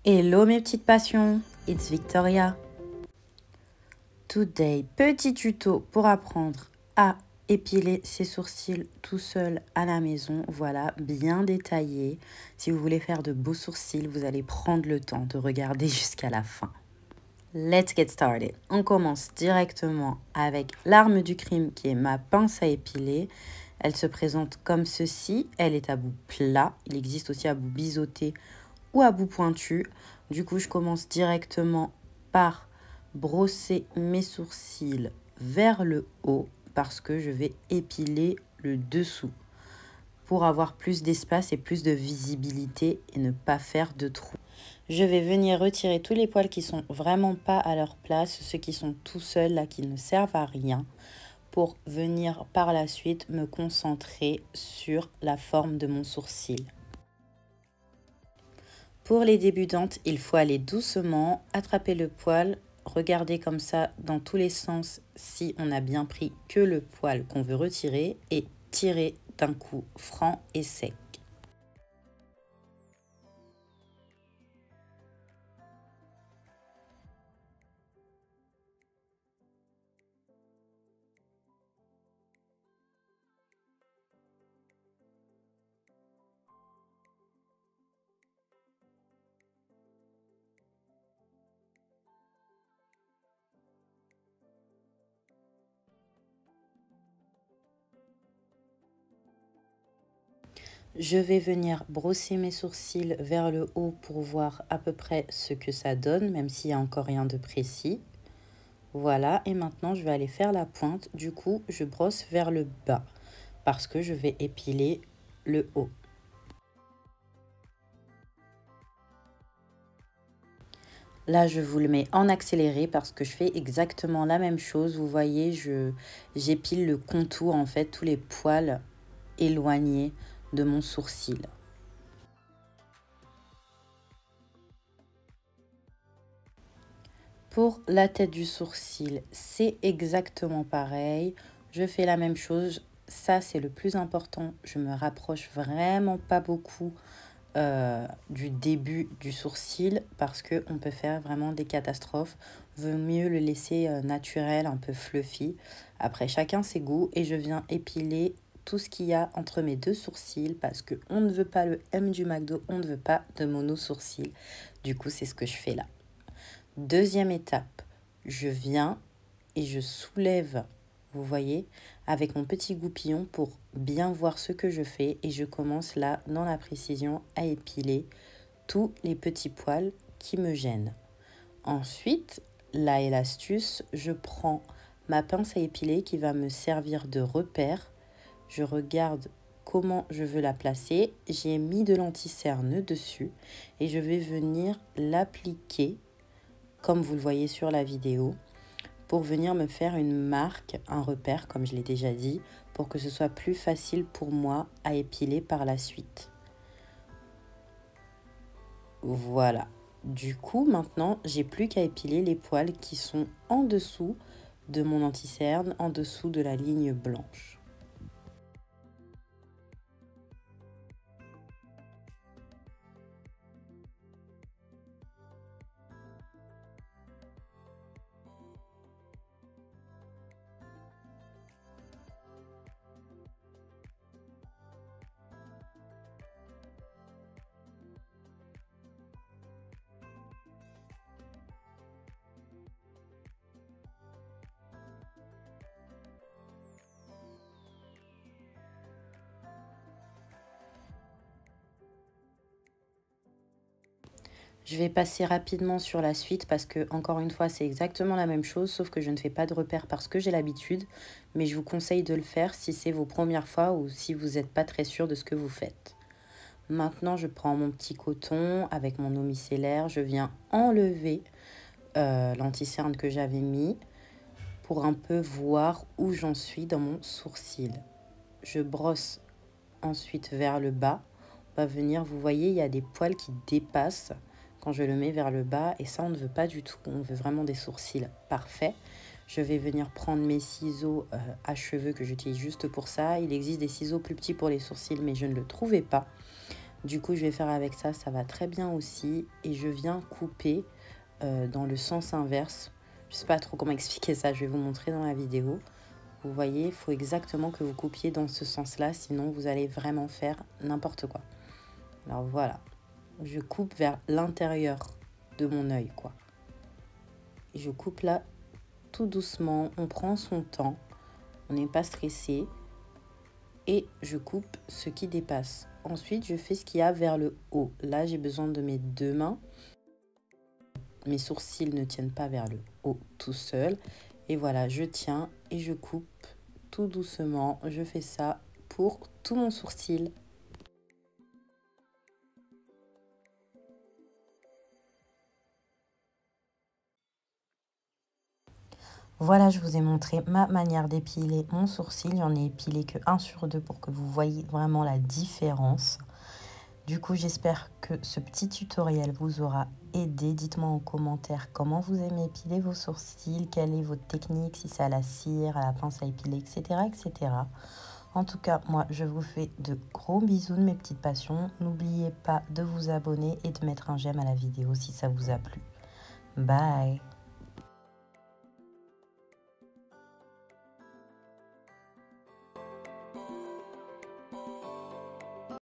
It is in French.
Hello mes petites passions, it's Victoria. Today, petit tuto pour apprendre à épiler ses sourcils tout seul à la maison. Voilà, bien détaillé. Si vous voulez faire de beaux sourcils, vous allez prendre le temps de regarder jusqu'à la fin. Let's get started. On commence directement avec l'arme du crime qui est ma pince à épiler. Elle se présente comme ceci. Elle est à bout plat. Il existe aussi à bout biseauté ou à bout pointu. Du coup, je commence directement par brosser mes sourcils vers le haut parce que je vais épiler le dessous pour avoir plus d'espace et plus de visibilité et ne pas faire de trous. Je vais venir retirer tous les poils qui sont vraiment pas à leur place, ceux qui sont tout seuls là, qui ne servent à rien, pour venir par la suite me concentrer sur la forme de mon sourcil. Pour les débutantes, il faut aller doucement, attraper le poil, regarder comme ça dans tous les sens si on a bien pris que le poil qu'on veut retirer et tirer d'un coup franc et sec. Je vais venir brosser mes sourcils vers le haut pour voir à peu près ce que ça donne, même s'il n'y a encore rien de précis. Voilà, et maintenant je vais aller faire la pointe. Du coup, je brosse vers le bas parce que je vais épiler le haut. Là, je vous le mets en accéléré parce que je fais exactement la même chose. Vous voyez, j'épile le contour, en fait, tous les poils éloignés de mon sourcil. Pour la tête du sourcil, c'est exactement pareil. Je fais la même chose. Ça, c'est le plus important. Je me rapproche vraiment pas beaucoup du début du sourcil parce qu'on peut faire vraiment des catastrophes. Vaut mieux le laisser naturel, un peu fluffy. Après, chacun ses goûts et je viens épiler tout ce qu'il y a entre mes deux sourcils parce qu'on ne veut pas le M du McDo, on ne veut pas de mono sourcil. Du coup, c'est ce que je fais là. Deuxième étape, je viens et je soulève, vous voyez, avec mon petit goupillon pour bien voir ce que je fais. Et je commence là, dans la précision, à épiler tous les petits poils qui me gênent. Ensuite, là est l'astuce, je prends ma pince à épiler qui va me servir de repère. Je regarde comment je veux la placer. J'ai mis de l'anti-cerne dessus et je vais venir l'appliquer, comme vous le voyez sur la vidéo, pour venir me faire une marque, un repère, comme je l'ai déjà dit, pour que ce soit plus facile pour moi à épiler par la suite. Voilà. Du coup, maintenant, j'ai plus qu'à épiler les poils qui sont en dessous de mon anti-cerne, en dessous de la ligne blanche. Je vais passer rapidement sur la suite parce que, encore une fois, c'est exactement la même chose, sauf que je ne fais pas de repère parce que j'ai l'habitude, mais je vous conseille de le faire si c'est vos premières fois ou si vous n'êtes pas très sûr de ce que vous faites. Maintenant, je prends mon petit coton avec mon eau micellaire, je viens enlever l'anti-cerne que j'avais mis pour un peu voir où j'en suis dans mon sourcil. Je brosse ensuite vers le bas. On va venir, vous voyez, il y a des poils qui dépassent quand je le mets vers le bas et ça, on ne veut pas du tout. On veut vraiment des sourcils parfaits. Je vais venir prendre mes ciseaux à cheveux que j'utilise juste pour ça. Il existe des ciseaux plus petits pour les sourcils, mais je ne le trouvais pas. Du coup, je vais faire avec ça, ça va très bien aussi. Et je viens couper dans le sens inverse. Je sais pas trop comment expliquer ça, je vais vous montrer dans la vidéo. Vous voyez, il faut exactement que vous coupiez dans ce sens-là, sinon vous allez vraiment faire n'importe quoi. Alors voilà, je coupe vers l'intérieur de mon œil, quoi. Et je coupe là tout doucement, on prend son temps, on n'est pas stressé. Et je coupe ce qui dépasse. Ensuite, je fais ce qu'il y a vers le haut. Là, j'ai besoin de mes deux mains. Mes sourcils ne tiennent pas vers le haut tout seul. Et voilà, je tiens et je coupe tout doucement. Je fais ça pour tout mon sourcil. Voilà, je vous ai montré ma manière d'épiler mon sourcil. J'en ai épilé que 1 sur 2 pour que vous voyez vraiment la différence. Du coup, j'espère que ce petit tutoriel vous aura aidé. Dites-moi en commentaire comment vous aimez épiler vos sourcils, quelle est votre technique, si c'est à la cire, à la pince à épiler, etc., etc. En tout cas, moi, je vous fais de gros bisous de mes petites passions. N'oubliez pas de vous abonner et de mettre un j'aime à la vidéo si ça vous a plu. Bye!